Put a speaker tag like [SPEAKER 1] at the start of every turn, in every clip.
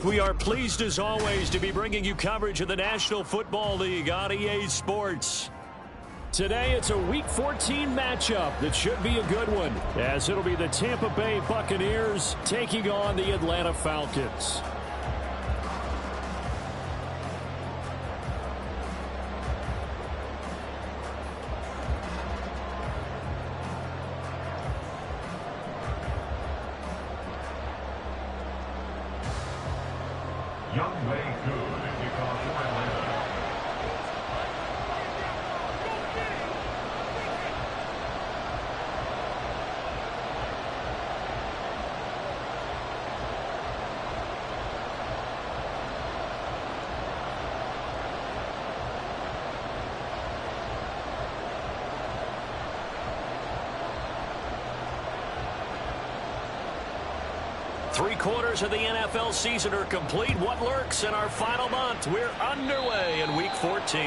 [SPEAKER 1] We are pleased as always to be bringing you coverage of the National Football League on EA Sports. Today it's a Week 14 matchup that should be a good one, as it'll be the Tampa Bay Buccaneers taking on the Atlanta Falcons.
[SPEAKER 2] Young way good kickoff for Atlanta.
[SPEAKER 1] Three-quarters of the NFL season are complete. What lurks in our final month? We're underway in Week 14.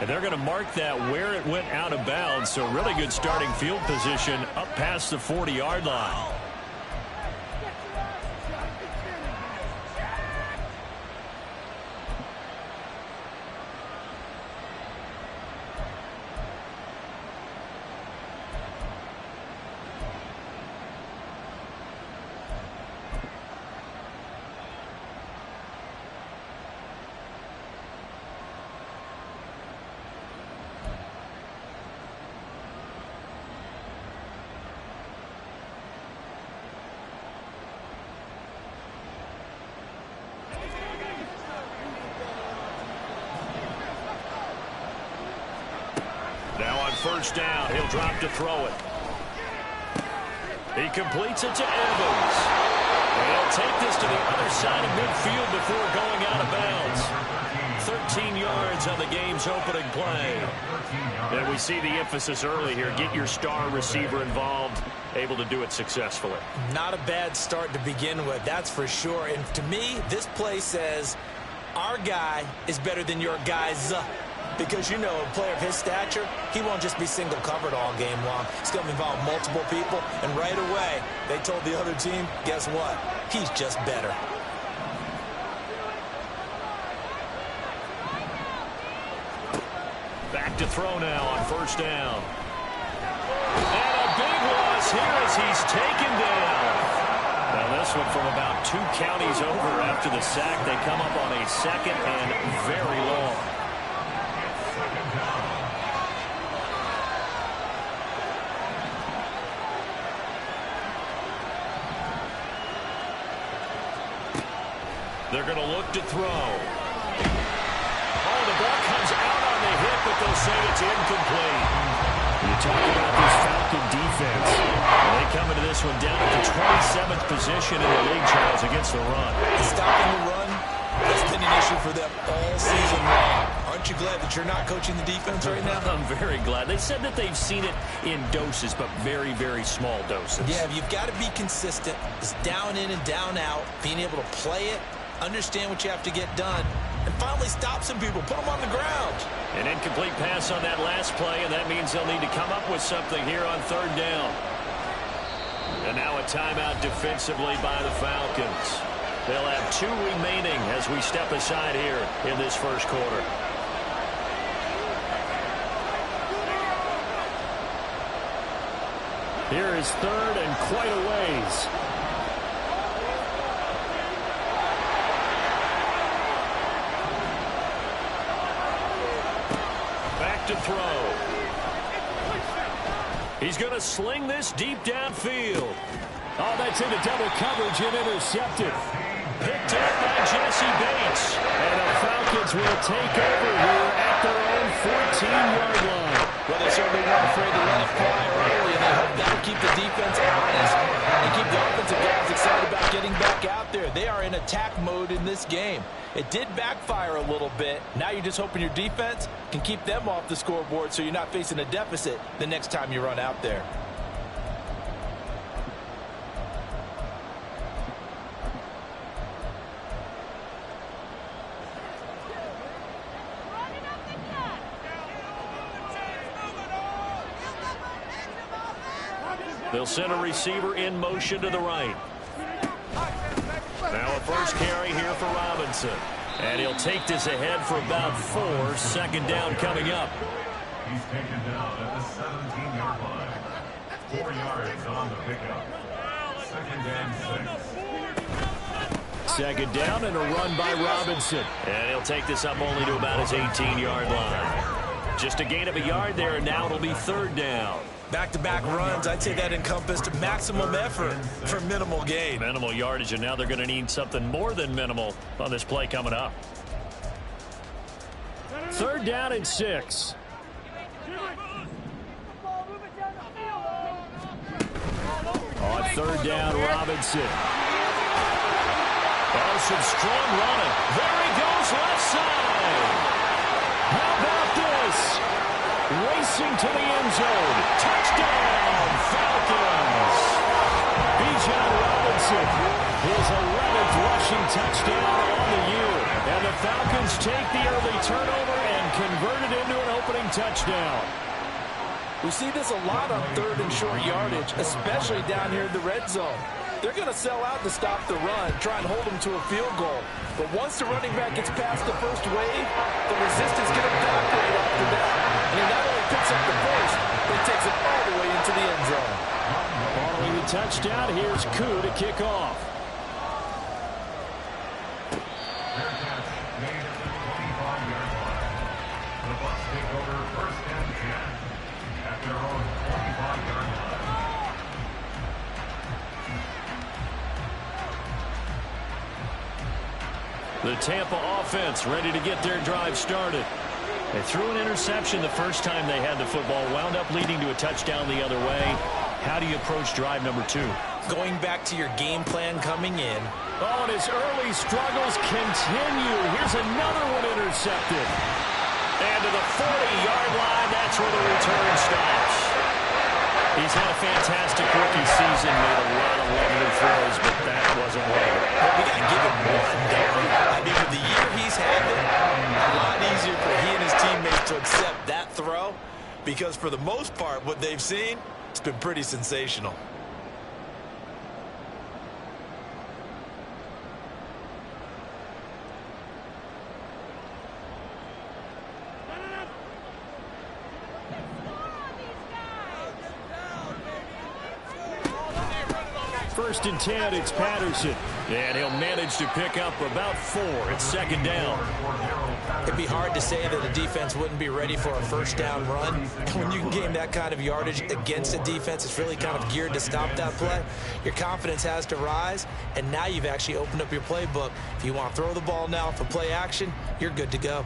[SPEAKER 1] And they're going to mark that where it went out of bounds. So really good starting field position up past the 40-yard line. Now on first down, he'll drop to throw it. He completes it to Evans. And he'll take this to the other side of midfield before going out of bounds. 13 yards on the game's opening play. And we see the emphasis early here. Get your star receiver involved, able to do it successfully.
[SPEAKER 3] Not a bad start to begin with, that's for sure. And to me, this play says our guy is better than your guy's. Because, you know, a player of his stature, he won't just be single covered all game long. It's going to involve multiple people. And right away, they told the other team, guess what? He's just better.
[SPEAKER 1] Back to throw now on first down. And a big loss here as he's taken down. Now this one from about 2 counties over after the sack. They come up on a second and very long. They're going to look to throw. Oh, the ball comes out on the hit, but they'll say it's incomplete. You talk about this Falcon defense. They come into this one down at the 27th position in the league, Charles, against the run.
[SPEAKER 3] Stopping the run, that's been an issue for them all season long. Aren't you glad that you're not coaching the defense right now?
[SPEAKER 1] I'm very glad. They said that they've seen it in doses, but very, very small doses.
[SPEAKER 3] Yeah, you've got to be consistent. It's down in and down out, being able to play it, understand what you have to get done, and finally stop some people, put them on the ground.
[SPEAKER 1] An incomplete pass on that last play, and that means they'll need to come up with something here on third down. And now a timeout defensively by the Falcons. They'll have 2 remaining as we step aside here in this first quarter. Here is third and quite a ways. To throw. He's going to sling this deep downfield. Oh, that's into double coverage and intercepted. Picked up by Jesse Bates. And the Falcons will take over here at their own 14-yard line.
[SPEAKER 3] Well, they certainly weren't afraid to let it fly early, and they hope that will keep the defense honest and keep the offensive guys excited about getting back out there. They are in attack mode in this game. It did backfire a little bit. Now you're just hoping your defense can keep them off the scoreboard so you're not facing a deficit the next time you run out there.
[SPEAKER 1] They'll send a receiver in motion to the right. Now a first carry here for Robinson. And he'll take this ahead for about 4. Second down coming up.
[SPEAKER 2] He's taken down at the 17-yard line. 4 yards on the pickup. Second and 6.
[SPEAKER 1] Second down and a run by Robinson. And he'll take this up only to about his 18-yard line. Just a gain of a yard there, and now it'll be third down.
[SPEAKER 3] Back-to-back runs, I'd say that encompassed maximum effort for minimal gain.
[SPEAKER 1] Minimal yardage, and now they're going to need something more than minimal on this play coming up. Third down and 6. On third down, Robinson. Oh, some strong running. There he goes, left side. How about this? Racing to the end zone. Touchdown, Falcons. Bijan Robinson, his 11th rushing touchdown on the year. And the Falcons take the early turnover and convert it into an opening touchdown.
[SPEAKER 4] We see this a lot on third and short yardage, especially down here in the red zone. They're going to sell out to stop the run, try and hold them to a field goal. But once the running back gets past the first wave, the resistance can evaporate off the bat. And he not only picks up the first, but takes it all the way into the end zone.
[SPEAKER 1] Following the touchdown, here's Koo to kick off.
[SPEAKER 2] Fair catch made at the 25-yard line. The Bucs take over first and 10 at their own 25-yard line.
[SPEAKER 1] The Tampa offense ready to get their drive started. They threw an interception the first time they had the football, wound up leading to a touchdown the other way. How do you approach drive number 2?
[SPEAKER 3] Going back to your game plan coming in.
[SPEAKER 1] Oh, and his early struggles continue. Here's another one intercepted. And to the 40-yard line, that's where the return stops. He's had a fantastic rookie season, made a lot of lovely throws, but that wasn't one of them.
[SPEAKER 3] But we got to give him one, don't we? I mean, with the year he's having, a lot easier for he and his teammates to accept that throw, because for the most part, what they've seen, it's been pretty sensational.
[SPEAKER 1] First and 10, it's Patterson. And he'll manage to pick up about 4. It's second down.
[SPEAKER 3] It'd be hard to say that a defense wouldn't be ready for a first down run. When you can gain that kind of yardage against a defense, it's really kind of geared to stop that play. Your confidence has to rise, and now you've actually opened up your playbook. If you want to throw the ball now for play action, you're good to go.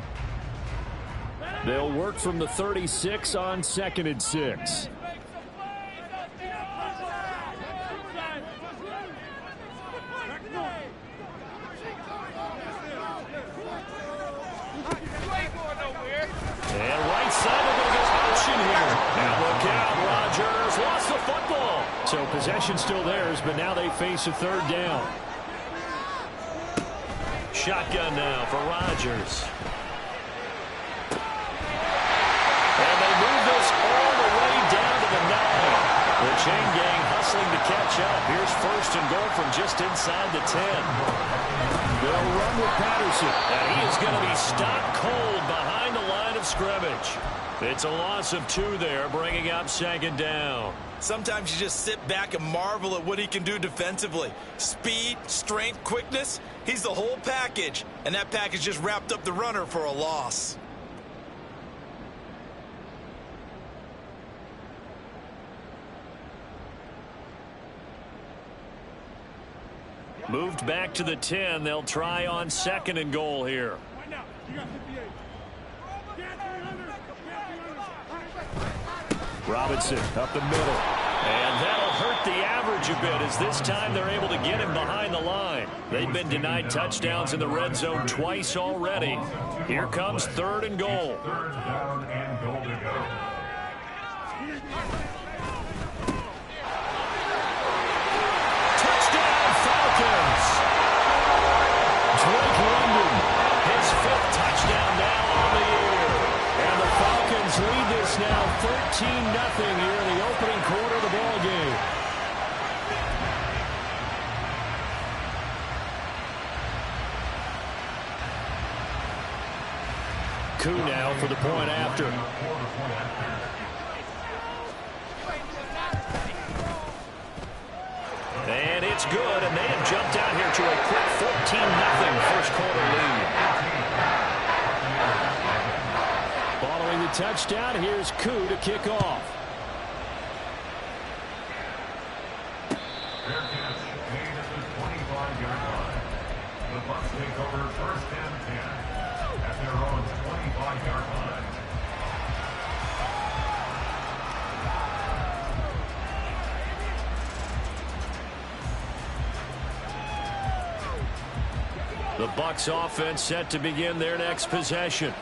[SPEAKER 1] They'll work from the 36 on second and 6. And right side, they're going to get option here. Now look out, Rodgers lost the football. So possession still theirs, but now they face a third down. Shotgun now for Rodgers. And they move this all the way down to the 9. The chain gang hustling to catch up. Here's first and goal from just inside the 10. They'll run with Patterson. And he is going to be stopped cold behind the line of scrimmage. It's a loss of 2 there, bringing up second down.
[SPEAKER 3] Sometimes you just sit back and marvel at what he can do defensively. Speed, strength, quickness, he's the whole package. And that package just wrapped up the runner for a loss.
[SPEAKER 1] Moved back to the 10. They'll try on second and goal here. Robinson up the middle. And that'll hurt the average a bit, as this time they're able to get him behind the line. They've been denied touchdowns in the red zone twice already. Here comes third and goal.
[SPEAKER 2] Third down and goal to go.
[SPEAKER 1] Drake London, his 5th touchdown now on the year. And the Falcons lead this now 13-0 here in the opening quarter of the ball game. Koo now for the point after. And it's good, and they have jumped out here to a quick 14-0 first quarter lead. Following the touchdown, here's Koo to kick off.
[SPEAKER 2] Fair catch made at the 25-yard line. The Bucs take over first and 10 at their own 25-yard line.
[SPEAKER 1] The Bucs offense set to begin their next possession.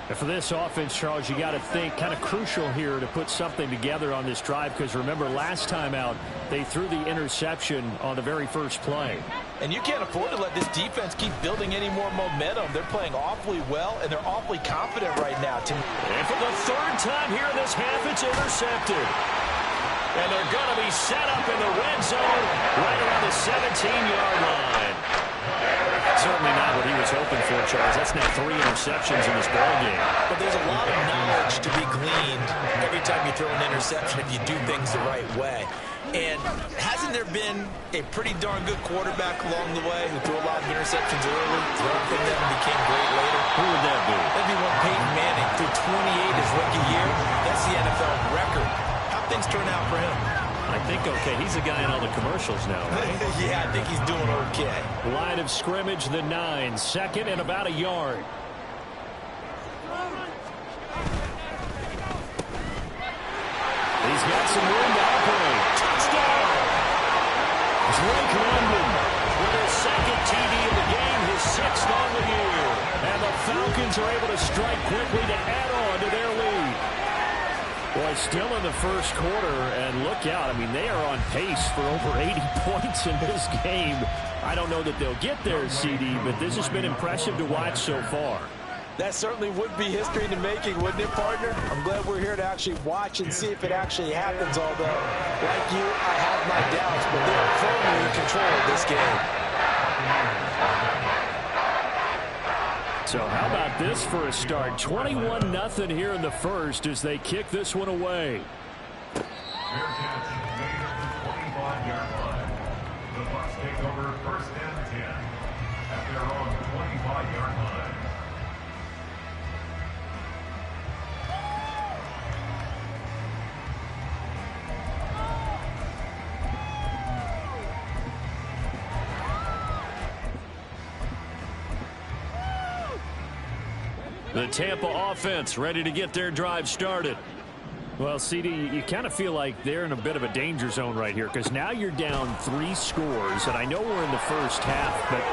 [SPEAKER 5] And for this offense, Charles, you got to think kind of crucial here to put something together on this drive, because remember last time out they threw the interception on the very first play.
[SPEAKER 3] And you can't afford to let this defense keep building any more momentum. They're playing awfully well, and they're awfully confident right now.
[SPEAKER 1] And for the third time here in this half, it's intercepted. And they're going to be set up in the red zone right around the 17-yard line. Certainly not what he was hoping for, Charles. That's now 3 interceptions in this ballgame.
[SPEAKER 3] But there's a lot of knowledge to be gleaned every time you throw an interception if you do things the right way. And hasn't there been a pretty darn good quarterback along the way who threw a lot of interceptions early, learned from them, and became great later?
[SPEAKER 1] Who would that be?
[SPEAKER 3] That'd be one Peyton Manning threw 28 his rookie year. That's the NFL record. How'd things turn out for him?
[SPEAKER 1] I think okay. He's a guy in all the commercials now, right?
[SPEAKER 3] Yeah, I think he's doing okay.
[SPEAKER 1] Line of scrimmage, the 9, second and about a yard. He's got some room to operate. Touchdown! Drake London with his second TD of the game, his 6th on the year. And the Falcons are able to strike quickly to add on to their lead. Boy, still in the first quarter, and look out. I mean, they are on pace for over 80 points in this game. I don't know that they'll get there, CD, but this has been impressive to watch so far.
[SPEAKER 3] That certainly would be history in the making, wouldn't it, partner? I'm glad we're here to actually watch and see if it actually happens, although, like you, I have my doubts, but they're firmly in control of this game.
[SPEAKER 1] So how about this for a start? 21-0 here in the first as they kick this one away.
[SPEAKER 2] Fair catch made at the 25-yard line. The Bucs take over first and 10 at their own 25-yard line.
[SPEAKER 1] The Tampa offense ready to get their drive started.
[SPEAKER 5] Well, CD, you kind of feel like they're in a bit of a danger zone right here, because now you're down 3 scores, and I know we're in the first half, but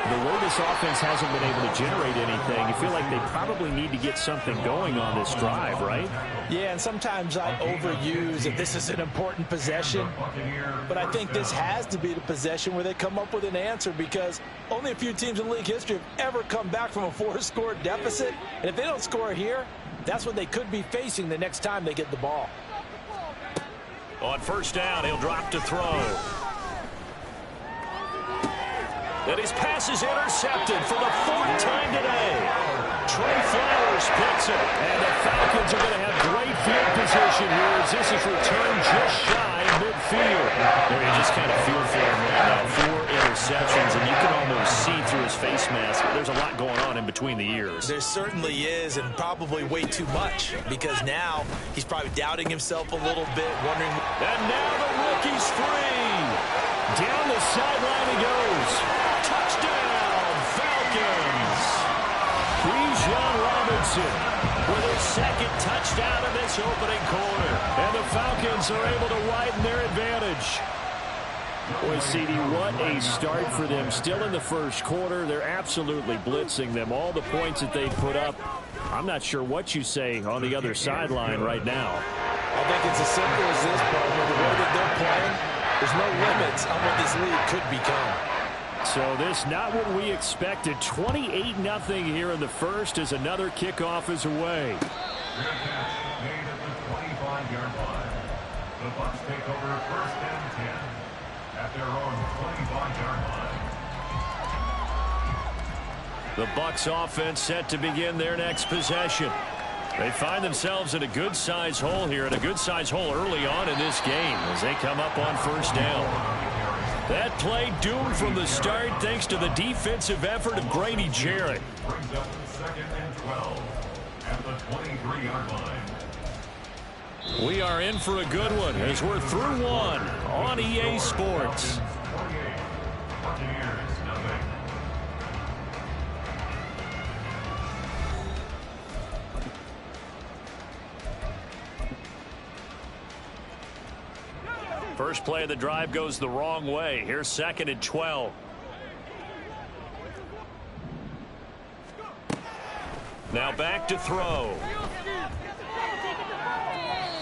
[SPEAKER 5] the way this offense hasn't been able to generate anything, you feel like they probably need to get something going on this drive, right?
[SPEAKER 3] Yeah, and sometimes I overuse that this is an important possession, but I think this has to be the possession where they come up with an answer, because only a few teams in league history have ever come back from a 4-score deficit, and if they don't score here, that's what they could be facing the next time they get the ball.
[SPEAKER 1] On first down, he'll drop to throw. And his pass is intercepted for the 4th time today. Trey Flowers picks it. And the Falcons are going to have great field position here as this is returned just shy of midfield. There you just kind of feel for him right now. 4 interceptions, and you can almost see through his face mask. There's a lot going on in between the ears.
[SPEAKER 3] There certainly is, and probably way too much, because now he's probably doubting himself a little bit, wondering.
[SPEAKER 1] And now the rookie's free. Down the sideline he goes. Touchdown, Falcons. Bijan Robinson with his 2nd touchdown in this opening quarter. And the Falcons are able to widen their advantage. Boy, CD, what a start for them. Still in the first quarter. They're absolutely blitzing them. All the points that they put up, I'm not sure what you say on the other sideline right now.
[SPEAKER 3] I think it's as simple as this, partner. The way that they're playing, there's no limits on what this league could become.
[SPEAKER 1] So this not what we expected. 28-0 here in the first as another kickoff is away.
[SPEAKER 2] Fair catch made at the 25-yard line. The Bucs take over first and 10 at their own 25-yard line.
[SPEAKER 1] The Bucs offense set to begin their next possession. They find themselves in a good-sized hole here, and a good-sized hole early on in this game as they come up on first down. That play doomed from the start thanks to the defensive effort of Grady Jarrett.
[SPEAKER 2] Brings up 2nd and 12 at the 23-yard line.
[SPEAKER 1] We are in for a good one as we're through one on EA Sports.
[SPEAKER 2] Buccaneers, nothing.
[SPEAKER 1] First play of the drive goes the wrong way. Here's 2nd and 12. Now back to throw.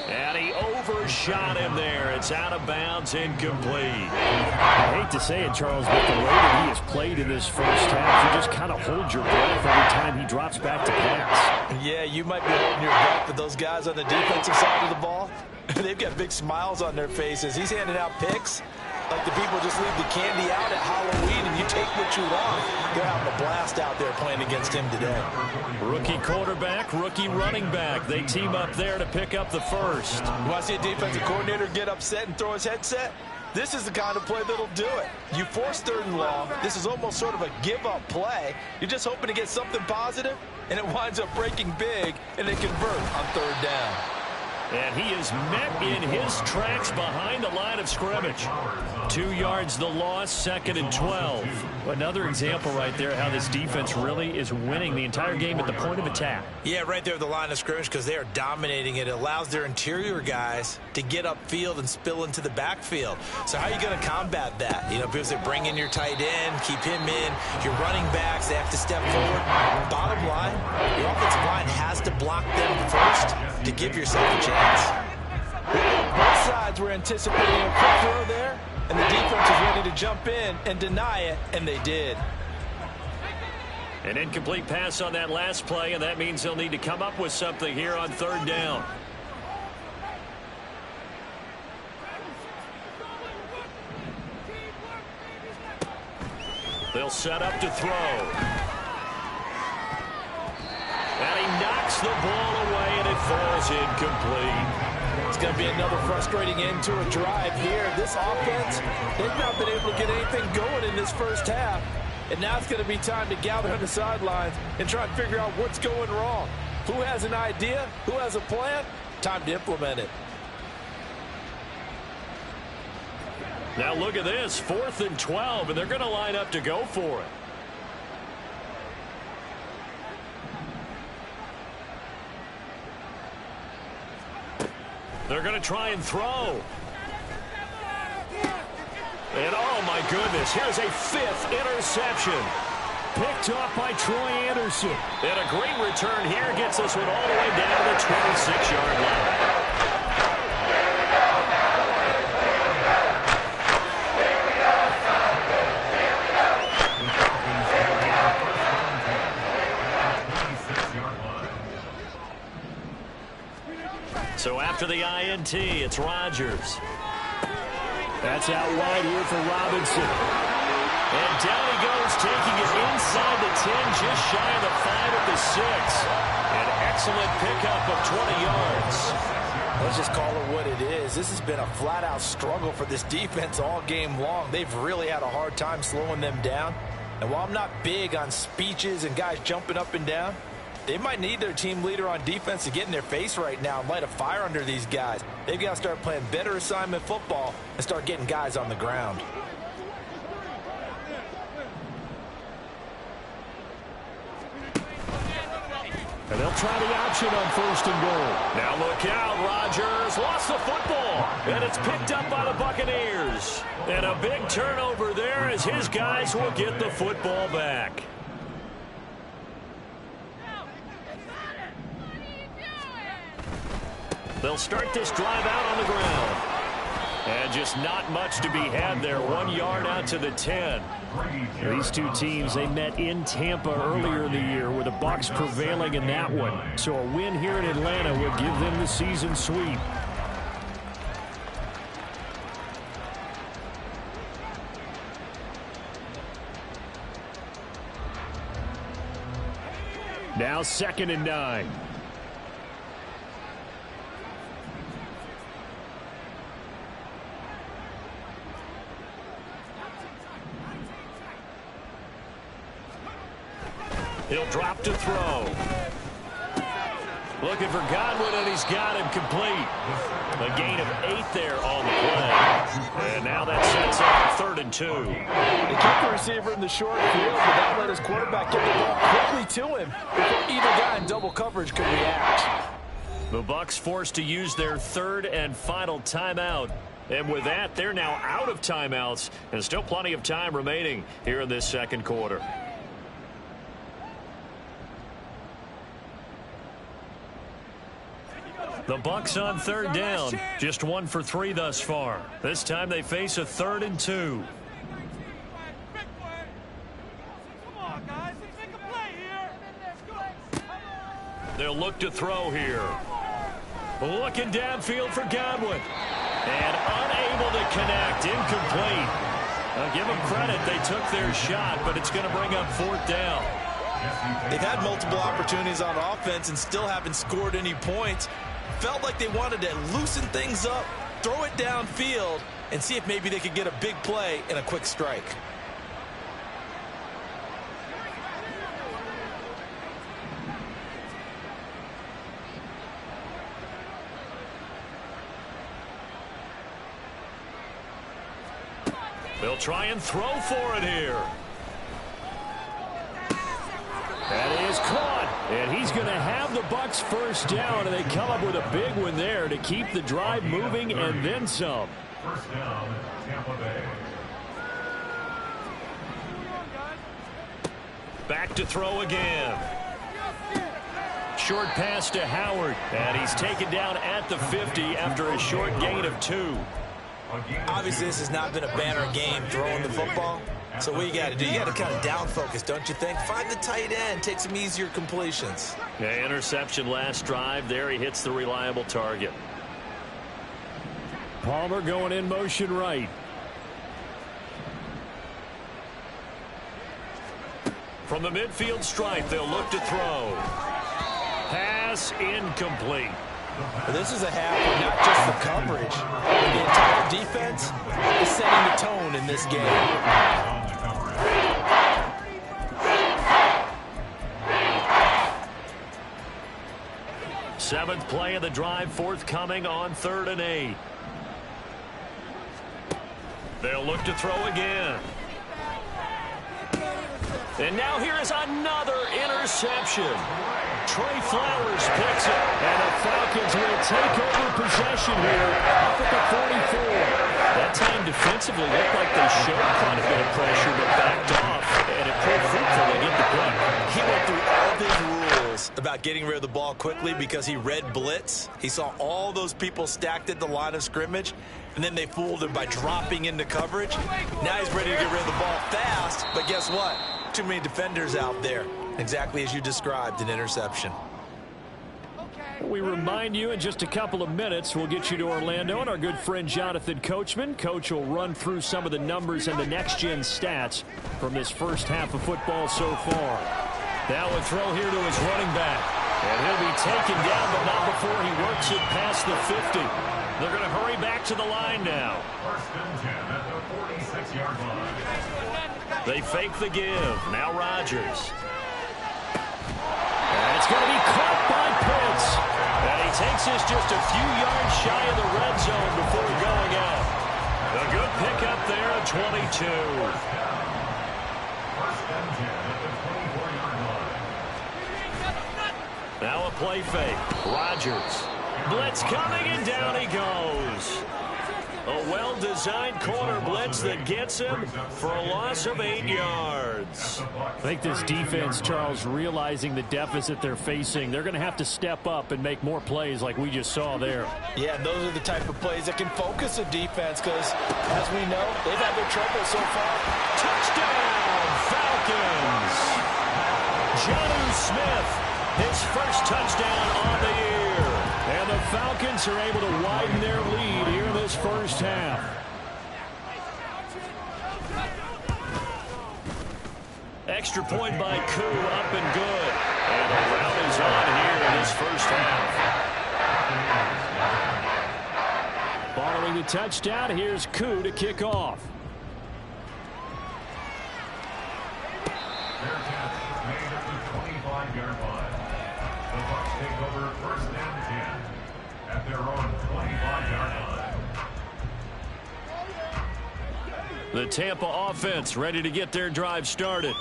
[SPEAKER 1] And he overshot him there. It's out of bounds, incomplete.
[SPEAKER 5] I hate to say it, Charles, but the way that he has played in this first half, you just kind of hold your breath every time he drops back to pass.
[SPEAKER 3] Yeah, you might be holding your breath, but those guys on the defensive side of the ball, they've got big smiles on their faces. He's handing out picks like the people just leave the candy out at Halloween and you take what you want. They're having a blast out there playing against him today.
[SPEAKER 1] Rookie quarterback, rookie running back. They team up there to pick up the first.
[SPEAKER 3] You want to see a defensive coordinator get upset and throw his headset? This is the kind of play that'll do it. You force 3rd and long. This is almost sort of a give-up play. You're just hoping to get something positive, and it winds up breaking big, and they convert on 3rd down.
[SPEAKER 1] And he is met in his tracks behind the line of scrimmage. 2 yards the loss, 2nd and 12.
[SPEAKER 5] Another example right there how this defense really is winning the entire game at the point of attack.
[SPEAKER 3] Yeah, right there at the line of scrimmage because they are dominating it. It allows their interior guys to get upfield and spill into the backfield. So how are you going to combat that? You know, because they bring in your tight end, keep him in. Your running backs, they have to step forward. Bottom line, your offensive line has to block them first to give yourself a chance. Both sides were anticipating a quick throw there, and the defense was ready to jump in and deny it, and they did.
[SPEAKER 1] An incomplete pass on that last play, and that means they'll need to come up with something here on 3rd down. They'll set up to throw. And he knocks the ball away, and it falls incomplete.
[SPEAKER 4] It's going to be another frustrating end to a drive here. This offense, they've not been able to get anything going in this first half. And now it's going to be time to gather on the sidelines and try and figure out what's going wrong. Who has an idea? Who has a plan? Time to implement it.
[SPEAKER 1] Now look at this, 4th and 12, and they're going to line up to go for it. They're going to try and throw. And oh my goodness, here's a 5th interception. Picked off by Troy Anderson. And a great return here gets this one all the way down to the 26-yard line. So after the INT, it's Rodgers.
[SPEAKER 5] That's out wide here for Robinson.
[SPEAKER 1] And down he goes, taking it inside the 10, just shy of the 5 at the 6. An excellent pickup of 20 yards.
[SPEAKER 3] Let's just call it what it is. This has been a flat-out struggle for this defense all game long. They've really had a hard time slowing them down. And while I'm not big on speeches and guys jumping up and down, they might need their team leader on defense to get in their face right now and light a fire under these guys. They've got to start playing better assignment football and start getting guys on the ground.
[SPEAKER 5] And they'll try the option on 1st and goal.
[SPEAKER 1] Now look out, Rodgers lost the football, and it's picked up by the Buccaneers. And a big turnover there as his guys will get the football back. They'll start this drive out on the ground. And just not much to be had there. 1 yard out to the 10.
[SPEAKER 5] These two teams, they met in Tampa earlier in the year with the Bucs prevailing in that one. So a win here in Atlanta would give them the season sweep. Now 2nd and 9.
[SPEAKER 1] He'll drop to throw. Looking for Godwin, and he's got him complete. A gain of 8 there on the play. And now that sets up 3rd and 2.
[SPEAKER 4] They kept the receiver in the short field, but that let his quarterback get the ball quickly to him before either guy in double coverage could react.
[SPEAKER 1] The Bucs forced to use their 3rd and final timeout. And with that, they're now out of timeouts, and still plenty of time remaining here in this 2nd quarter. The Bucs on 3rd down, just 1 for 3 thus far. This time they face a 3rd and 2. They'll look to throw here. Looking downfield for Godwin. And unable to connect, incomplete. Give them credit, they took their shot, but it's going to bring up 4th down.
[SPEAKER 3] They've had multiple opportunities on offense and still haven't scored any points. Felt like they wanted to loosen things up, throw it downfield, and see if maybe they could get a big play and a quick strike.
[SPEAKER 1] They'll try and throw for it here. That is caught, and he's going to have the Bucs 1st down, and they come up with a big one there to keep the drive moving and then some.
[SPEAKER 2] 1st down, Tampa Bay.
[SPEAKER 1] Back to throw again. Short pass to Howard, and he's taken down at the 50 after a short gain of 2.
[SPEAKER 3] Obviously, this has not been a banner game throwing the football. So what you got to do, you got to kind of down focus, don't you think? Find the tight end, take some easier completions.
[SPEAKER 1] Yeah, interception last drive. There he hits the reliable target.
[SPEAKER 5] Palmer going in motion right.
[SPEAKER 1] From the midfield stripe, they'll look to throw. Pass incomplete.
[SPEAKER 3] Well, this is a half where not just the coverage, but the entire defense is setting the tone in this game.
[SPEAKER 1] 7th play of the drive forthcoming on 3rd and 8. They'll look to throw again. And now here is another interception. Trey Flowers picks it, and the Falcons will take over possession here up at the 44. That time defensively looked like they showed quite a bit of pressure, but backed off, and it proved fruitful. They get the pick.
[SPEAKER 3] He went through all of his rules about getting rid of the ball quickly because he read blitz. He saw all those people stacked at the line of scrimmage, and then they fooled him by dropping into coverage. Now he's ready to get rid of the ball fast, but guess what? Too many defenders out there. Exactly as you described, an interception.
[SPEAKER 5] We remind you in just a couple of minutes, we'll get you to Orlando and our good friend Jonathan Coachman. Coach will run through some of the numbers and the next-gen stats from this 1st half of football so far.
[SPEAKER 1] Now a throw here to his running back. And he'll be taken down, but not before he works it past the 50. They're going to hurry back to the line now.
[SPEAKER 2] 1st and 10 at the 46-yard line.
[SPEAKER 1] They fake the give. Now Rodgers. And it's going to be caught by Pitts. And he takes this just a few yards shy of the red zone before going out. A good pickup there at 22.
[SPEAKER 2] 1st and 10 at the 24-yard line.
[SPEAKER 1] Now a play fake. Rodgers. Blitz coming, and down he goes. A well-designed corner blitz that gets him for a loss of 8 yards.
[SPEAKER 5] I think this defense, Charles, realizing the deficit they're facing, they're going to have to step up and make more plays like we just saw there.
[SPEAKER 4] Yeah, and those are the type of plays that can focus a defense because, as we know, they've had their trouble so far.
[SPEAKER 1] Touchdown, Falcons! Jonnu Smith, his 1st touchdown on the year. And the Falcons are able to widen their lead here in this 1st half. Extra point by Koo, up and good. And the round is on here in this first half.
[SPEAKER 5] Following the touchdown, here's Koo to kick off.
[SPEAKER 2] Their catch made at the 25-yard line. The Bucs take over first and 10 at their own 25-yard line.
[SPEAKER 1] The Tampa offense ready to get their drive started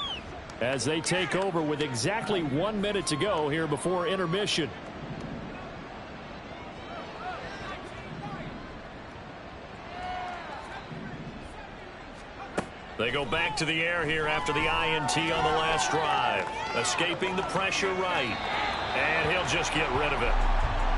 [SPEAKER 1] as they take over with exactly 1 minute to go here before intermission. They go back to the air here after the INT on the last drive. Escaping the pressure right. And he'll just get rid of it.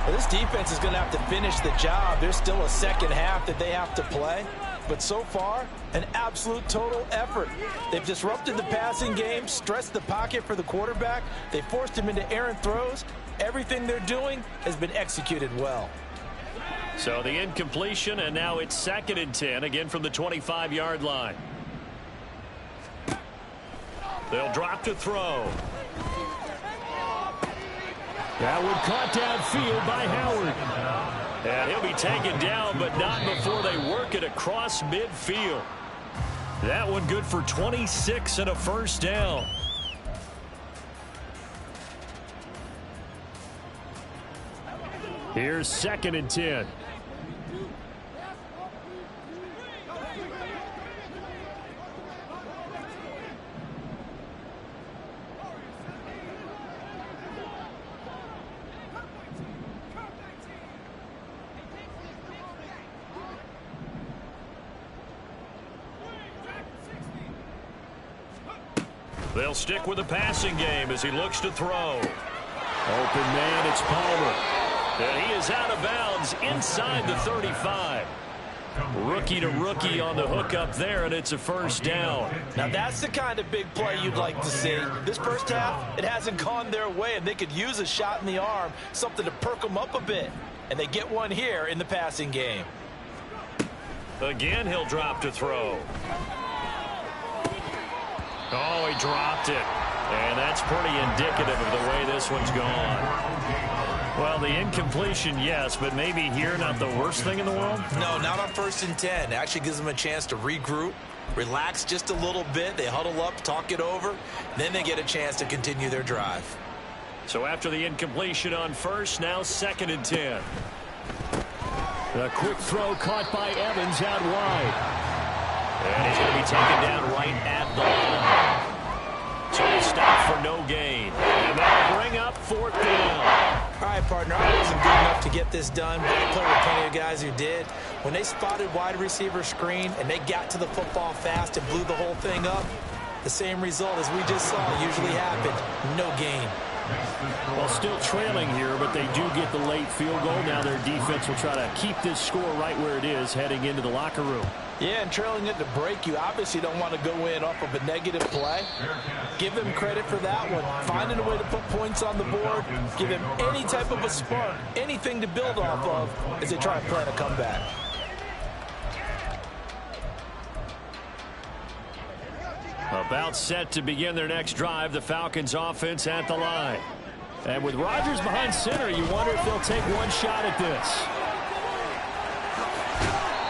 [SPEAKER 3] Well, this defense is going to have to finish the job. There's still a second half that they have to play. But so far, an absolute total effort. They've disrupted the passing game, stressed the pocket for the quarterback. They forced him into errant throws. Everything they're doing has been executed well.
[SPEAKER 1] So the incompletion, and now it's 2nd and 10, again from the 25-yard line. They'll drop to throw.
[SPEAKER 5] That one caught downfield by Howard.
[SPEAKER 1] And he'll be taken down, but not before they work it across midfield. That one good for 26 and a first down.
[SPEAKER 5] Here's 2nd and 10.
[SPEAKER 1] They'll stick with the passing game as he looks to throw.
[SPEAKER 5] Open man, it's Palmer.
[SPEAKER 1] And he is out of bounds inside the 35. Rookie to rookie on the hook up there, and it's a first down.
[SPEAKER 3] Now that's the kind of big play you'd like to see. This first half, it hasn't gone their way, and they could use a shot in the arm, something to perk them up a bit. And they get one here in the passing game.
[SPEAKER 1] Again, he'll drop to throw. Oh, he dropped it. And that's pretty indicative of the way this one's gone. Well, the incompletion, yes, but maybe here not the worst thing in the world?
[SPEAKER 3] No, not on 1st and 10. It actually gives them a chance to regroup, relax just a little bit. They huddle up, talk it over. Then they get a chance to continue their drive.
[SPEAKER 1] So after the incompletion on first, now 2nd and 10.
[SPEAKER 5] A quick throw caught by Evans out wide.
[SPEAKER 1] And he's going to be taken down right at the line. So they stop for no gain. And they'll bring up 4th down.
[SPEAKER 3] All right, partner, I wasn't good enough to get this done, but I played with plenty of guys who did. When they spotted wide receiver screen and they got to the football fast and blew the whole thing up, the same result as we just saw usually happened. No gain.
[SPEAKER 5] Well, still trailing here, but they do get the late field goal. Now their defense will try to keep this score right where it is heading into the locker room.
[SPEAKER 3] Yeah, and trailing it to break, you obviously don't want to go in off of a negative play. Give them credit for that one. Finding a way to put points on the board, give them any type of a spark, anything to build off of as they try to plan a comeback.
[SPEAKER 1] About set to begin their next drive, the Falcons offense at the line.
[SPEAKER 5] And with Rodgers behind center, you wonder if they'll take one shot at this.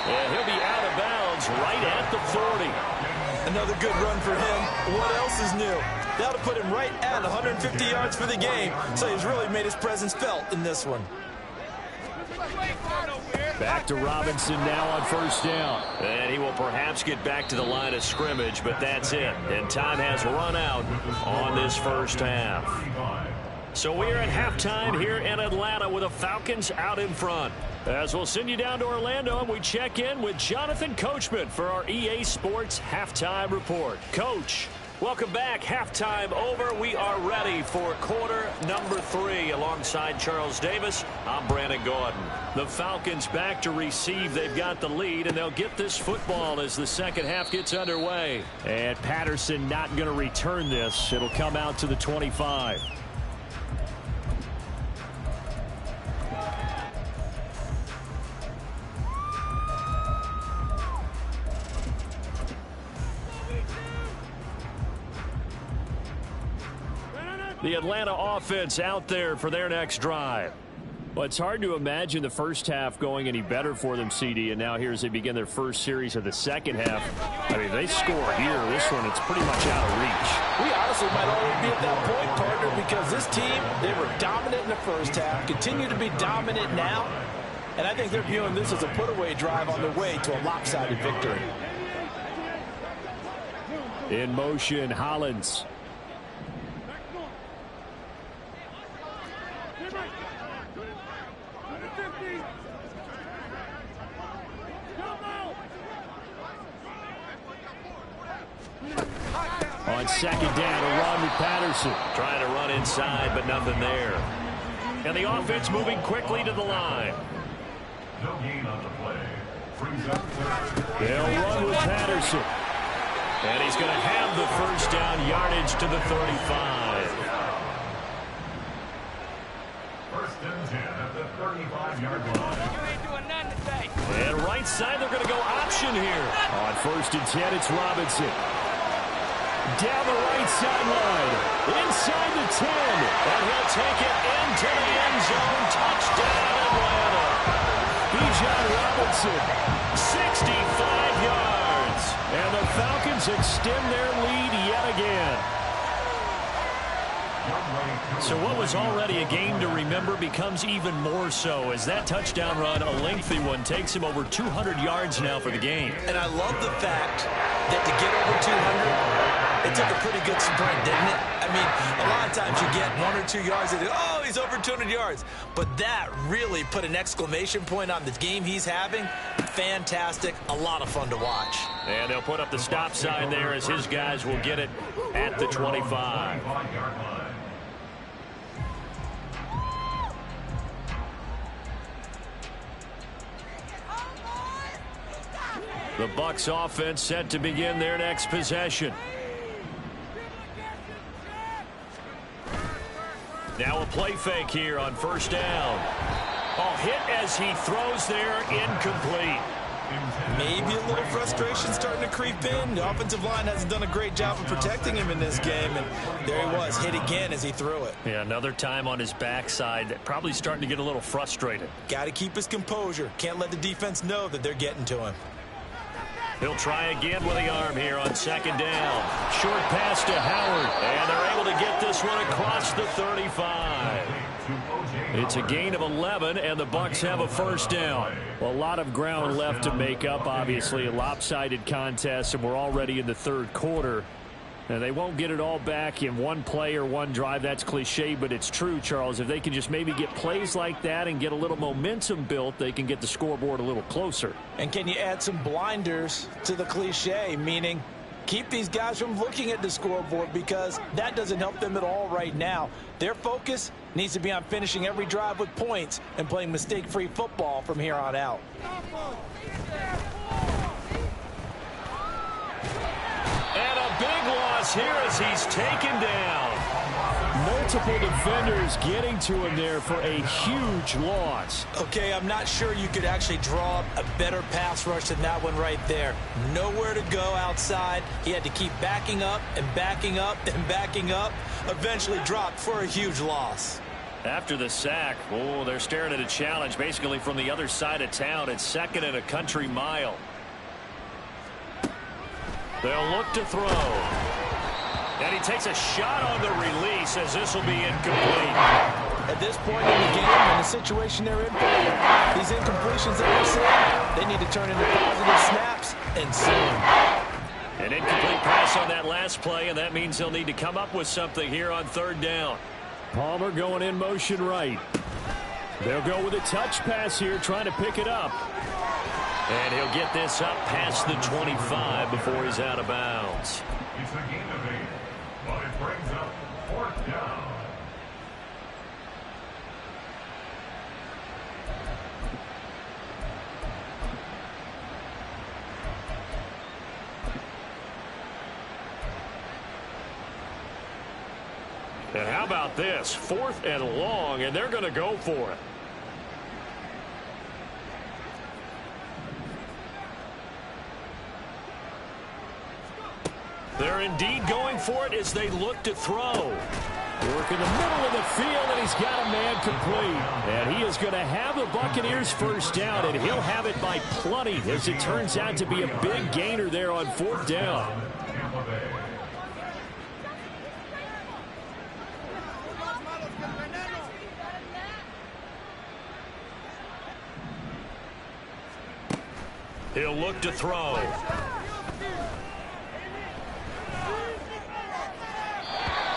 [SPEAKER 1] And he'll be out of bounds right at the 40.
[SPEAKER 3] Another good run for him. What else is new? That'll put him right at 150 yards for the game, so he's really made his presence felt in this one.
[SPEAKER 5] Back to Robinson now on 1st down.
[SPEAKER 1] And he will perhaps get back to the line of scrimmage, but that's it. And time has run out on this first half. So we are at halftime here in Atlanta with the Falcons out in front. As we'll send you down to Orlando, and we check in with Jonathan Coachman for our EA Sports Halftime Report. Coach, welcome back. Halftime over. We are ready for quarter number 3. Alongside Charles Davis, I'm Brandon Gordon. The Falcons back to receive. They've got the lead, and they'll get this football as the second half gets underway.
[SPEAKER 5] And Patterson not going to return this. It'll come out to the 25.
[SPEAKER 1] The Atlanta offense out there for their next drive.
[SPEAKER 5] Well, it's hard to imagine the first half going any better for them, CD, and now here as they begin their first series of the second half. I mean, they score here. This one, it's pretty much out of reach.
[SPEAKER 4] We honestly might already be at that point, partner, because this team, they were dominant in the first half, continue to be dominant now, and I think they're viewing this as a put-away drive on their way to a lopsided victory.
[SPEAKER 5] In motion, Hollins. On second down, a run with Patterson.
[SPEAKER 1] Trying to run inside, but nothing there. And the offense moving quickly to the line.
[SPEAKER 2] No gain on the play. Frees up third.
[SPEAKER 5] They'll run with Patterson.
[SPEAKER 1] And he's going to have the first down, yardage to the 35.
[SPEAKER 2] First and 10 at the 35-yard line.
[SPEAKER 6] You ain't doing nothing today.
[SPEAKER 1] And right side, they're going to go option here.
[SPEAKER 5] On first and 10, it's Robinson. Down the right sideline. Inside the 10.
[SPEAKER 1] And he'll take it into the end zone. Touchdown, Atlanta. Bijan Robinson, 65 yards.
[SPEAKER 5] And the Falcons extend their lead yet again.
[SPEAKER 1] So what was already a game to remember becomes even more so as that touchdown run, a lengthy one, takes him over 200 yards now for the game.
[SPEAKER 3] And I love the fact that to get over 200, it took a pretty good sprint, didn't it? I mean, a lot of times you get 1 or 2 yards and oh, he's over 200 yards. But that really put an exclamation point on the game he's having. Fantastic. A lot of fun to watch.
[SPEAKER 1] And they'll put up the stop sign there as his guys will get it at the 25. The Bucs offense set to begin their next possession. Now a play fake here on first down. Oh, hit as he throws there, incomplete.
[SPEAKER 3] Maybe a little frustration starting to creep in. The offensive line hasn't done a great job of protecting him in this game, and there he was, hit again as he threw it.
[SPEAKER 1] Yeah, another time on his backside, probably starting to get a little frustrated.
[SPEAKER 3] Got to keep his composure. Can't let the defense know that they're getting to him.
[SPEAKER 1] He'll try again with the arm here on second down. Short pass to Howard, and they're able to get this one across the 35. It's a gain of 11, and the Bucs have a first down.
[SPEAKER 5] Well, a lot of ground left to make up, obviously. A lopsided contest, and we're already in the third quarter. And they won't get it all back in one play or one drive. That's cliche, but it's true, Charles. If they can just maybe get plays like that and get a little momentum built, they can get the scoreboard a little closer.
[SPEAKER 4] And can you add some blinders to the cliche, meaning keep these guys from looking at the scoreboard, because that doesn't help them at all right now. Their focus needs to be on finishing every drive with points and playing mistake-free football from here on out.
[SPEAKER 1] And a big loss here as he's taken down.
[SPEAKER 5] Multiple defenders getting to him there for a huge loss.
[SPEAKER 3] Okay, I'm not sure you could actually draw up a better pass rush than that one right there. Nowhere to go outside. He had to keep backing up and backing up and backing up. Eventually dropped for a huge loss.
[SPEAKER 1] After the sack, oh, they're staring at a challenge basically from the other side of town. It's second and a country mile. They'll look to throw. And he takes a shot on the release as this will be incomplete.
[SPEAKER 4] At this point in the game, in the situation they're in, these incompletions that we're seeing, they need to turn into positive snaps and soon.
[SPEAKER 1] An incomplete pass on that last play, and that means they'll need to come up with something here on third down.
[SPEAKER 5] Palmer going in motion right. They'll go with a touch pass here, trying to pick it up.
[SPEAKER 1] And he'll get this up past the 25 before he's out of bounds.
[SPEAKER 2] It's a gain of 8, but it brings up fourth down.
[SPEAKER 1] And how about this? 4th and long, and they're going to go for it. They're indeed going for it as they look to throw.
[SPEAKER 5] Work in the middle of the field, and he's got a man complete. And he is going to have the Buccaneers first down, and he'll have it by plenty, as it turns out to be a big gainer there on fourth down.
[SPEAKER 1] He'll look to throw.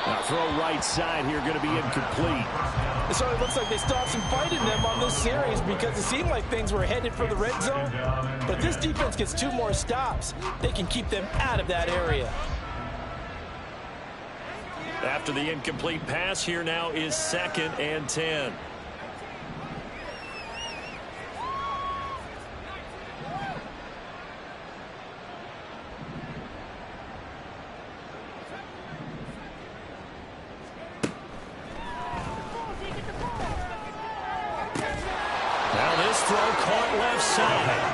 [SPEAKER 5] Now throw right side here, going to be incomplete.
[SPEAKER 4] So it looks like they still have some fight in them on this series because it seemed like things were headed for the red zone. But this defense gets 2 more stops. They can keep them out of that area.
[SPEAKER 1] After the incomplete pass, here now is 2nd and 10.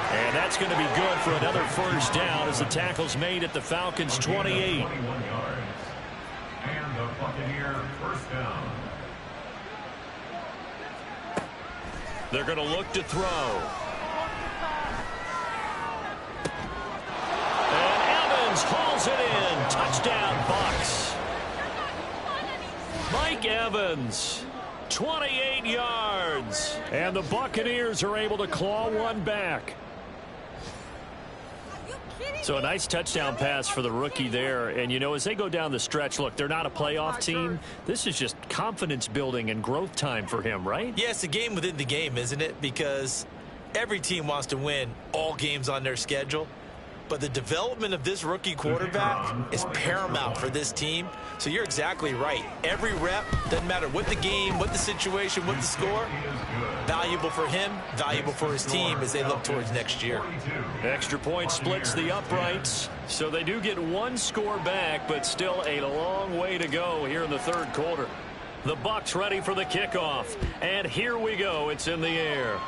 [SPEAKER 1] And that's going to be good for another first down as the tackle's made at the Falcons' 28.
[SPEAKER 2] 21 yards. And the Buccaneer first down.
[SPEAKER 1] They're going to look to throw. And Evans hauls it in. Touchdown, Bucs. Mike Evans. 28 yards.
[SPEAKER 5] And the Buccaneers are able to claw one back.
[SPEAKER 1] So a nice touchdown pass for the rookie there. And, you know, as they go down the stretch, look, they're not a playoff team. This is just confidence building and growth time for him, right?
[SPEAKER 3] Yeah, it's a game within the game, isn't it? Because every team wants to win all games on their schedule. But the development of this rookie quarterback is paramount for this team. So you're exactly right. Every rep, doesn't matter what the game, what the situation, what the score, valuable for him, valuable for his team as they look towards next year.
[SPEAKER 1] Extra point splits the uprights. So they do get 1 score back, but still a long way to go here in the 3rd quarter. The Bucs ready for the kickoff. And here we go. It's in the air.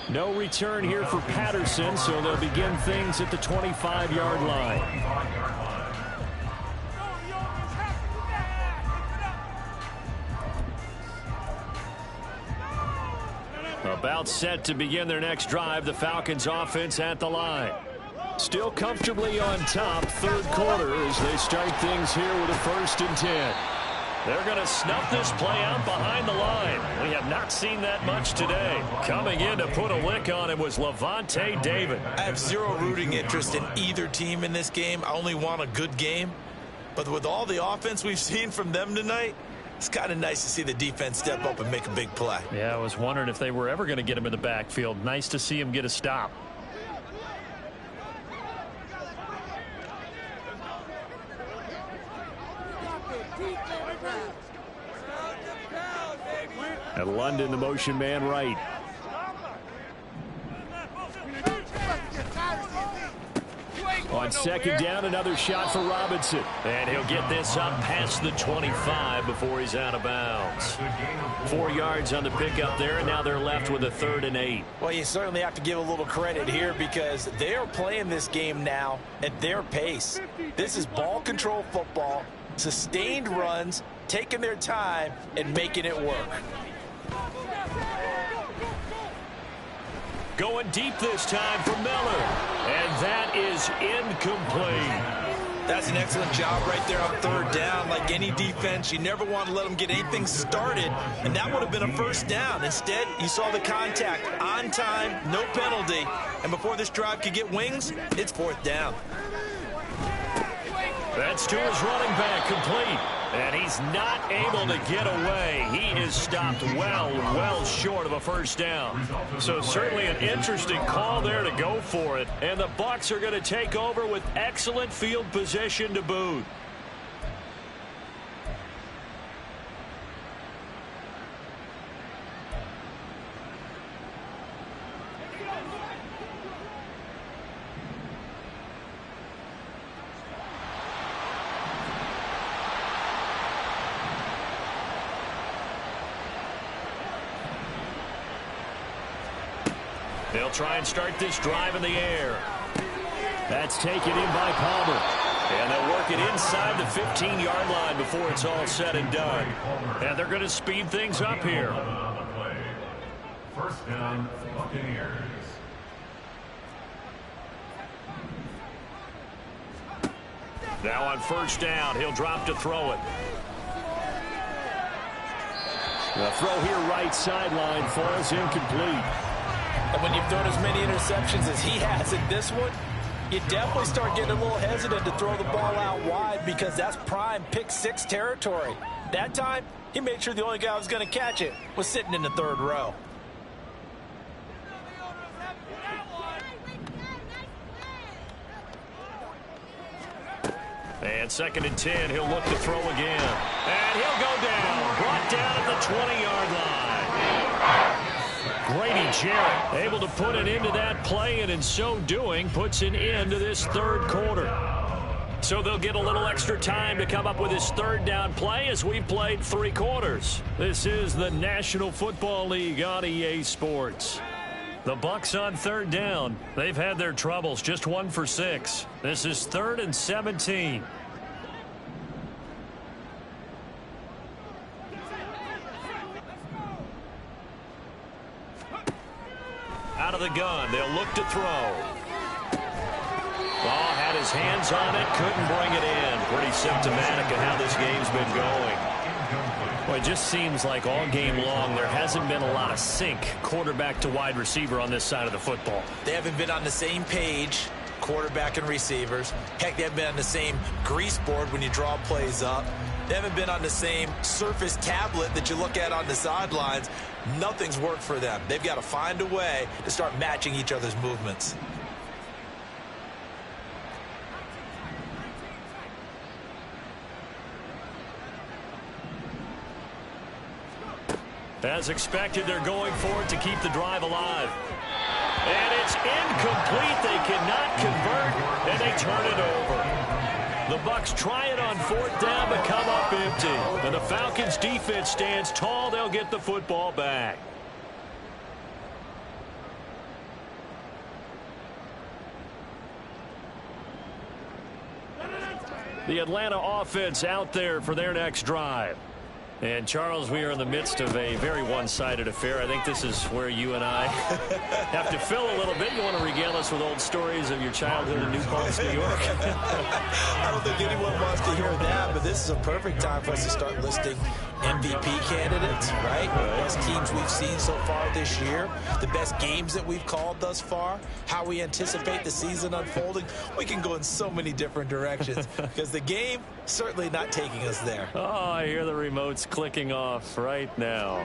[SPEAKER 5] No return here for Patterson, so they'll begin things at the 25-yard line. About set to begin their next drive, the Falcons offense at the line. Still comfortably on top, 3rd quarter as they start things here with a 1st and 10.
[SPEAKER 1] They're going to snuff this play out behind the line. We have not seen that much today. Coming in to put a lick on him was Levante David.
[SPEAKER 3] I have zero rooting interest in either team in this game. I only want a good game. But with all the offense we've seen from them tonight, it's kind of nice to see the defense step up and make a big play.
[SPEAKER 5] Yeah, I was wondering if they were ever going to get him in the backfield. Nice to see him get a stop. And London, the motion man right. On 2nd down, another shot for Robinson.
[SPEAKER 1] And he'll get this up past the 25 before he's out of bounds. 4 yards on the pickup there, and now they're left with a 3rd and 8.
[SPEAKER 3] Well, you certainly have to give a little credit here because they are playing this game now at their pace. This is ball control football, sustained runs, taking their time, and making it work.
[SPEAKER 1] Going deep this time for Miller. And that is incomplete.
[SPEAKER 3] That's an excellent job right there on 3rd down. Like any defense, you never want to let them get anything started, and that would have been a 1st down. Instead, you saw the contact on time, no penalty, and before this drive could get wings, it's 4th down.
[SPEAKER 1] That's to his running back, complete. And he's not able to get away. He is stopped well short of a 1st down. So certainly an interesting call there to go for it. And the Bucs are going to take over with excellent field position to boot. They'll try and start this drive in the air.
[SPEAKER 5] That's taken in by Palmer.
[SPEAKER 1] And they'll work it inside the 15-yard line before it's all said and done. And they're going to speed things up here.
[SPEAKER 2] First down, Buccaneers.
[SPEAKER 1] Now on first down, he'll drop to throw it.
[SPEAKER 5] The throw here right sideline falls incomplete.
[SPEAKER 4] And when you've thrown as many interceptions as he has in this one, you definitely start getting a little hesitant to throw the ball out wide because that's prime pick six territory. That time, he made sure the only guy who was going to catch it was sitting in the third row.
[SPEAKER 1] And second and 10, he'll look to throw again. And he'll go down, brought down at the 20-yard line. Grady Jarrett able to put an end to that play, and in so doing, puts an end to this third quarter. So they'll get a little extra time to come up with his third down play as we've played 3 quarters. This is the National Football League on EA Sports. The Bucs on third down. They've had their troubles, just 1 for 6. This is 3rd and 17. Out of the gun, they'll look to throw. Ball had his hands on it, couldn't bring it in. Pretty symptomatic of how this game's been going. Well, it just seems like all game long there hasn't been a lot of sync quarterback to wide receiver on this side of the football.
[SPEAKER 3] They haven't been on the same page, quarterback and receivers. Heck, they haven't been on the same grease board when you draw plays up. They haven't been on the same Surface tablet that you look at on the sidelines. Nothing's worked for them. They've got to find a way to start matching each other's movements.
[SPEAKER 1] As expected, they're going for it to keep the drive alive. And it's incomplete. They cannot convert, and they turn it over. The Bucs try it on 4th down, but come up empty. And the Falcons' defense stands tall. They'll get the football back. The Atlanta offense out there for their next drive. And, Charles, we are in the midst of a very one-sided affair. I think this is where you and I have to fill a little bit. You want to regale us with old stories of your childhood in New Paltz, New York?
[SPEAKER 3] I don't think anyone wants to hear that, but this is a perfect time for us to start listing MVP candidates, right? The best teams we've seen so far this year, the best games that we've called thus far, how we anticipate the season unfolding. We can go in so many different directions because the game certainly not taking us there.
[SPEAKER 1] Oh, I hear the remotes clicking off right now.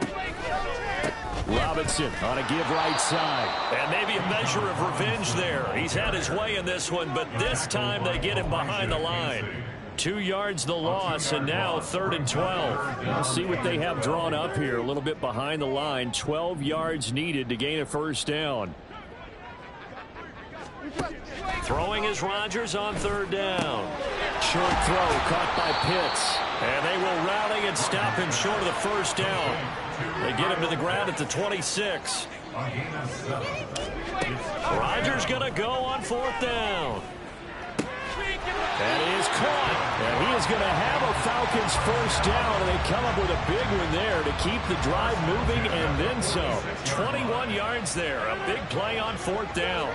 [SPEAKER 1] Robinson on a give right side. And maybe a measure of revenge there. He's had his way in this one, but this time they get him behind the line. 2 yards the loss, and now 3rd and 12. We'll see what they have drawn up here. A little bit behind the line. 12 yards needed to gain a first down. Throwing is Rodgers on 3rd down. Short throw caught by Pitts. And they will rally and stop him short of the first down. They get him to the ground at the 26. Rodgers going to go on 4th down. And he is caught. And he is going to have a Falcons first down. And they come up with a big one there to keep the drive moving and then some. 21 yards there. A big play on 4th down.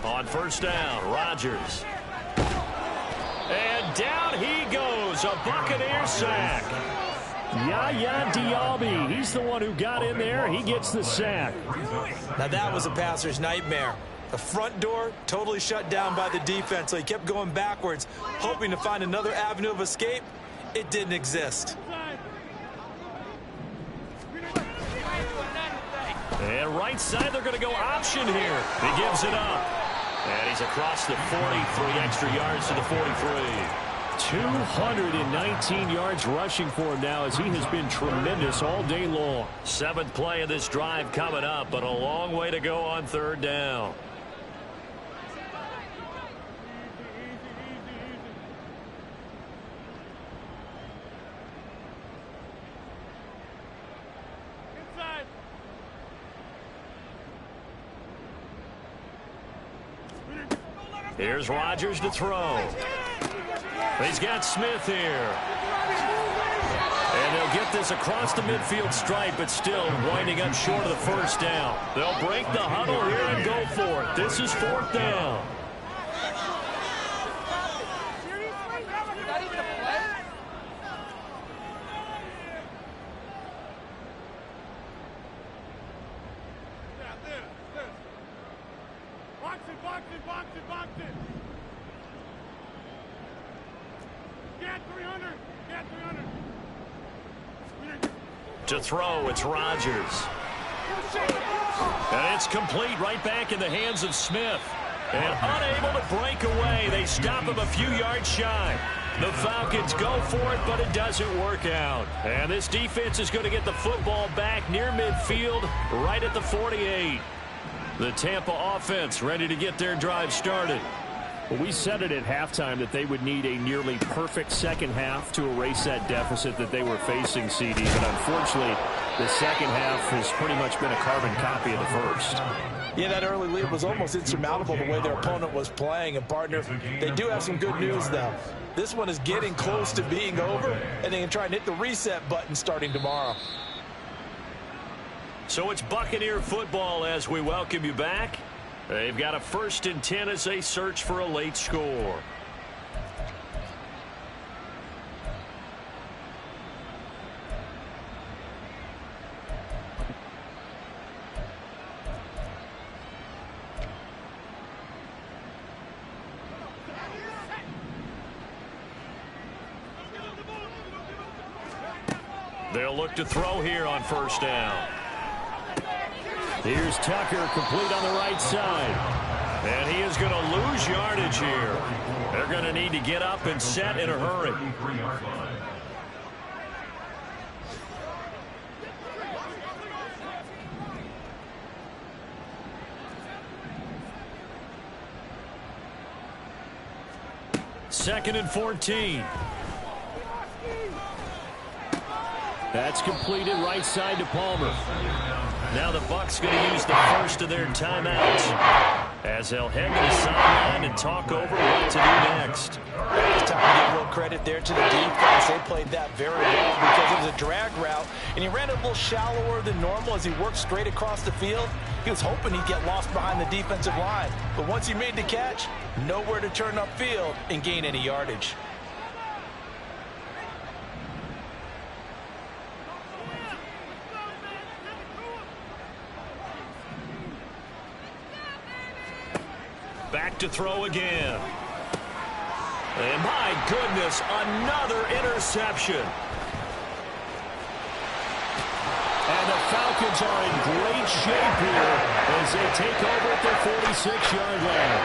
[SPEAKER 1] On first down, Rodgers. And down he goes. A Buccaneer sack. Yaya Diaby, he's the one who got in there. He gets the sack.
[SPEAKER 3] Now that was a passer's nightmare. The front door totally shut down by the defense, so he kept going backwards, hoping to find another avenue of escape. It didn't exist.
[SPEAKER 1] And right side, they're going to go option here. He gives it up. And he's across the 40, 3 extra yards to the 43. 219 yards rushing for him now as he has been tremendous all day long. 7th play of this drive coming up, but a long way to go on 3rd down. Here's Rodgers to throw. He's got Smith here. And they'll get this across the midfield stripe, but still winding up short of the first down. They'll break the huddle here and go for it. This is fourth down.
[SPEAKER 2] Box it. Get 300.
[SPEAKER 1] To throw, it's Rodgers. And it's complete right back in the hands of Smith. And unable to break away. They stop him a few yards shy. The Falcons go for it, but it doesn't work out. And this defense is going to get the football back near midfield, right at the 48. The Tampa offense ready to get their drive started.
[SPEAKER 5] Well, we said it at halftime that they would need a nearly perfect second half to erase that deficit that they were facing, CD. But unfortunately, the second half has pretty much been a carbon copy of the first.
[SPEAKER 4] Yeah, that early lead was almost insurmountable the way their opponent was playing. And, partner, they do have some good news, though. This one is getting close to being over, and they can try and hit the reset button starting tomorrow.
[SPEAKER 1] So it's Buccaneer football as we welcome you back. They've got a 1st and 10 as they search for a late score. They'll look to throw here on first down.
[SPEAKER 5] Here's Tucker, complete on the right side.
[SPEAKER 1] And he is going to lose yardage here. They're going to need to get up and set in a hurry. Second and 14.
[SPEAKER 5] That's completed right side to Palmer.
[SPEAKER 1] Now the Bucs going to use the first of their timeouts as they'll head to the sideline and talk over what to do next.
[SPEAKER 4] It's time to give a little credit there to the defense. They played that very well because it was a drag route, and he ran it a little shallower than normal as he worked straight across the field. He was hoping he'd get lost behind the defensive line, but once he made the catch, nowhere to turn upfield and gain any yardage.
[SPEAKER 1] Back to throw again. And my goodness, another interception.
[SPEAKER 5] And the Falcons are in great shape here as they take over at their 46-yard line.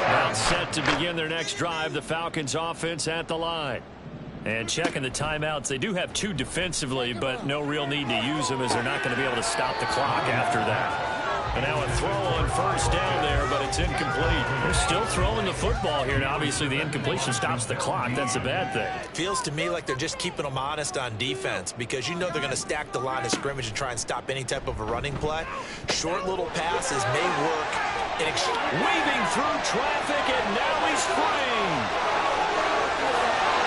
[SPEAKER 1] Now set to begin their next drive, the Falcons offense at the line. And checking the timeouts, they do have 2 defensively, but no real need to use them as they're not going to be able to stop the clock after that. And now a throw on first down there, but it's incomplete. They're still throwing the football here, and obviously the incompletion stops the clock. That's a bad thing.
[SPEAKER 3] Feels to me like they're just keeping them honest on defense because you know they're going to stack the line of scrimmage and try and stop any type of a running play. Short little passes may work.
[SPEAKER 1] Weaving through traffic, and now he's free.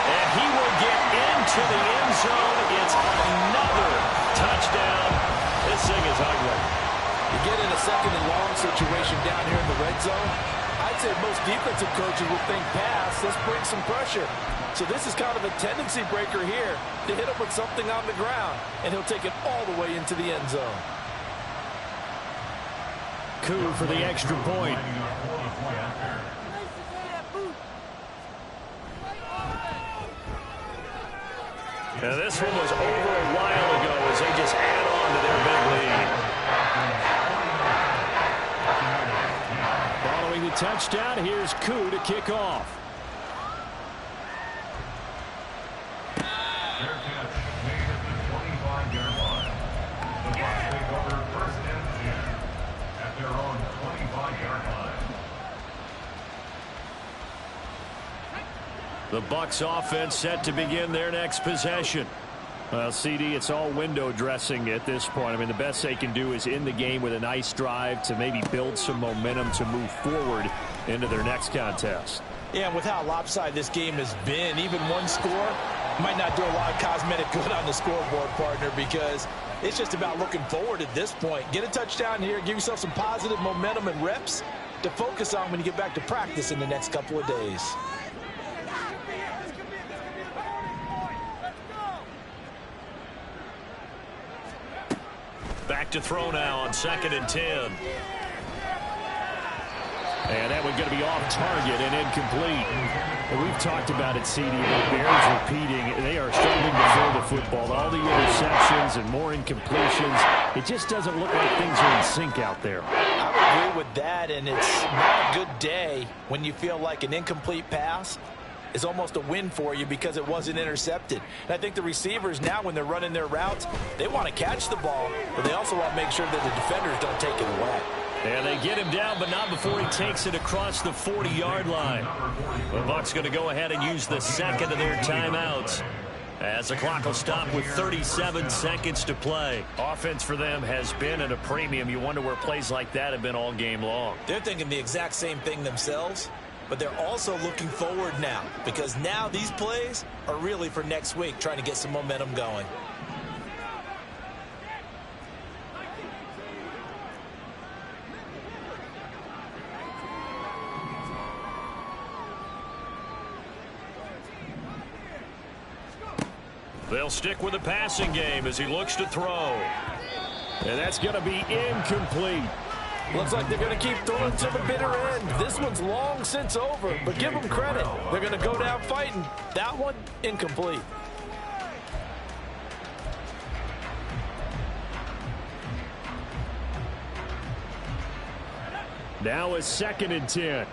[SPEAKER 1] And he will get into the end zone. It's another touchdown. This thing is ugly.
[SPEAKER 4] You get in a second and long situation down here in the red zone, I'd say most defensive coaches would think pass, let's bring some pressure. So this is kind of a tendency breaker here to hit him with something on the ground, and he'll take it all the way into the end zone.
[SPEAKER 5] Coup for the extra point.
[SPEAKER 1] Now this one was over a while ago as they just add on to their big lead.
[SPEAKER 5] Following the touchdown, here's Coup to kick off.
[SPEAKER 2] Their catch made at the 25-yard line. The Bucs take over 1st and 10 at their own 25-yard line.
[SPEAKER 1] The Bucs offense set to begin their next possession.
[SPEAKER 5] Well, CD, it's all window dressing at this point. I mean, the best they can do is in the game with a nice drive to maybe build some momentum to move forward into their next contest.
[SPEAKER 3] Yeah, and with how lopsided this game has been, even one score might not do a lot of cosmetic good on the scoreboard, partner, because it's just about looking forward at this point. Get a touchdown here, give yourself some positive momentum and reps to focus on when you get back to practice in the next couple of days.
[SPEAKER 1] Back to throw now on 2nd and 10.
[SPEAKER 5] And that one going to be off target and incomplete. And we've talked about it, CD. The Bears repeating. They are struggling to throw the football. All the interceptions and more incompletions. It just doesn't look like things are in sync out there.
[SPEAKER 3] I would agree with that, and it's not a good day when you feel like an incomplete pass is almost a win for you because it wasn't intercepted. And I think the receivers now, when they're running their routes, they want to catch the ball, but they also want to make sure that the defenders don't take it away.
[SPEAKER 1] And they get him down, but not before he takes it across the 40-yard line. The Bucs going to go ahead and use the second of their timeouts, as the clock will stop with 37 seconds to play. Offense for them has been at a premium. You wonder where plays like that have been all game long.
[SPEAKER 3] They're thinking the exact same thing themselves, but they're also looking forward now, because now these plays are really for next week, trying to get some momentum going.
[SPEAKER 1] They'll stick with the passing game as he looks to throw.
[SPEAKER 5] And that's going to be incomplete.
[SPEAKER 4] Looks like they're going to keep throwing to the bitter end. This one's long since over, but give them credit. They're going to go down fighting. That one, incomplete.
[SPEAKER 5] Now it's 2nd and 10.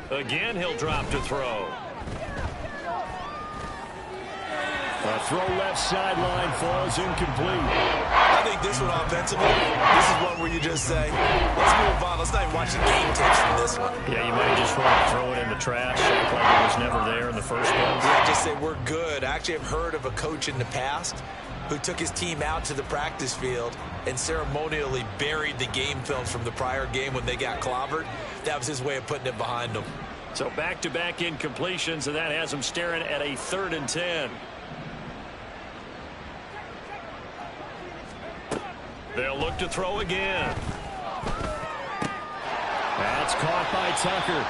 [SPEAKER 1] Again, he'll drop to throw.
[SPEAKER 5] A throw left sideline falls incomplete.
[SPEAKER 3] I think this one offensively, this is one where you just say, let's move on. Let's not even watch the game tapes from this one.
[SPEAKER 1] Yeah, you might just want to throw it in the trash, act like it was never there in the first place.
[SPEAKER 3] Yeah, just say we're good. I actually have heard of a coach in the past who took his team out to the practice field and ceremonially buried the game films from the prior game when they got clobbered. That was his way of putting it behind them.
[SPEAKER 1] So back-to-back incompletions, and that has them staring at a 3rd and 10. They'll look to throw again.
[SPEAKER 5] That's caught by Tucker.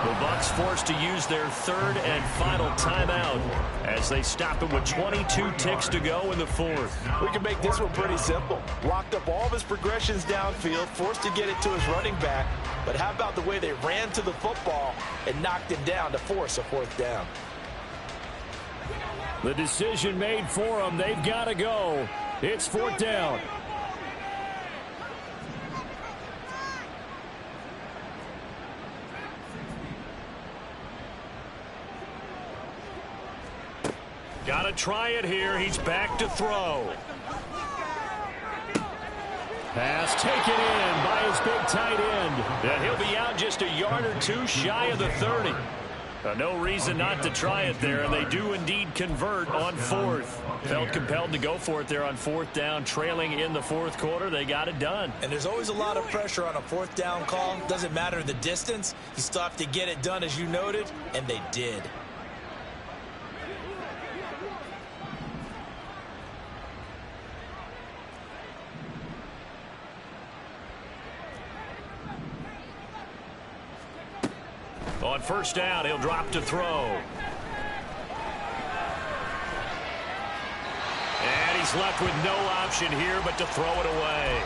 [SPEAKER 1] The Bucs forced to use their 3rd and final timeout as they stop it with 22 ticks to go in the 4th.
[SPEAKER 3] We can make this one pretty simple. Locked up all of his progressions downfield, forced to get it to his running back. But how about the way they ran to the football and knocked him down to force a 4th down?
[SPEAKER 5] The decision made for them. They've got to go. It's 4th down.
[SPEAKER 1] Got to try it here. He's back to throw.
[SPEAKER 5] Pass taken in by his big tight end.
[SPEAKER 1] Yeah, he'll be out just a yard or two shy of the 30. No reason not to try it there, and they do indeed convert on 4th. Felt compelled to go for it there on 4th down, trailing in the 4th quarter. They got it done.
[SPEAKER 3] And there's always a lot of pressure on a 4th down call. Doesn't matter the distance. You still have to get it done, as you noted, and they did.
[SPEAKER 1] On 1st down, he'll drop to throw. And he's left with no option here but to throw it away.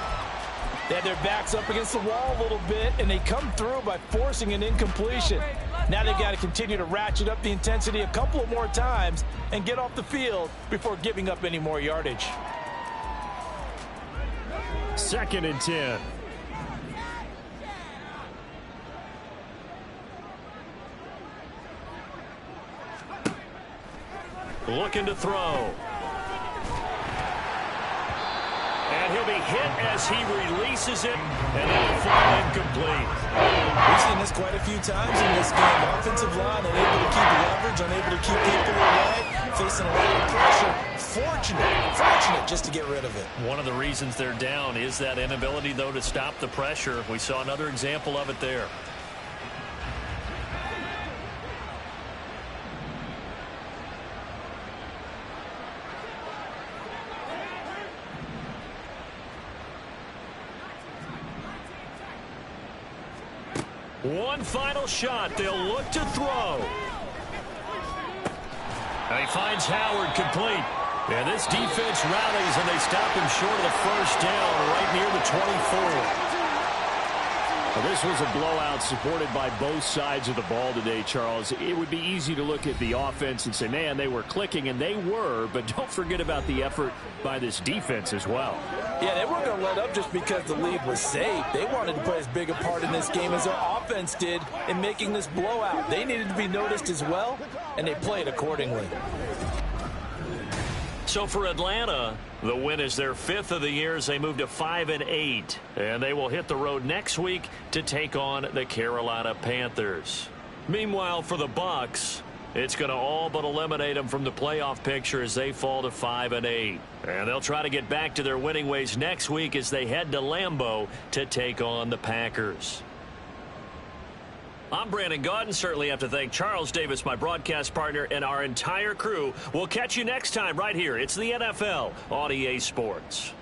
[SPEAKER 4] They had their backs up against the wall a little bit, and they come through by forcing an incompletion. Now they've got to continue to ratchet up the intensity a couple of more times and get off the field before giving up any more yardage.
[SPEAKER 5] 2nd and 10.
[SPEAKER 1] looking to throw. And he'll be hit as he releases it, and it'll fall incomplete.
[SPEAKER 3] We've seen this quite a few times in this game. Offensive line unable to keep leverage, unable to keep people away, facing a lot of pressure. Fortunate just to get rid of it.
[SPEAKER 1] One of the reasons they're down is that inability, though, to stop the pressure. We saw another example of it there. One final shot. They'll look to throw. And he finds Howard complete. And this defense rallies, and they stop him short of the first down right near the 24.
[SPEAKER 5] Well, this was a blowout supported by both sides of the ball today, Charles. It would be easy to look at the offense and say, man, they were clicking, and they were, but don't forget about the effort by this defense as well.
[SPEAKER 4] Yeah, they weren't going to let up just because the lead was saved. They wanted to play as big a part in this game as their offense did in making this blowout. They needed to be noticed as well, and they played accordingly.
[SPEAKER 1] So for Atlanta, the win is their 5th of the year as they move to 5-8. And they will hit the road next week to take on the Carolina Panthers. Meanwhile, for the Bucs, it's going to all but eliminate them from the playoff picture as they fall to 5-8. And they'll try to get back to their winning ways next week as they head to Lambeau to take on the Packers. I'm Brandon Gaudin. Certainly have to thank Charles Davis, my broadcast partner, and our entire crew. We'll catch you next time right here. It's the NFL on EA Sports.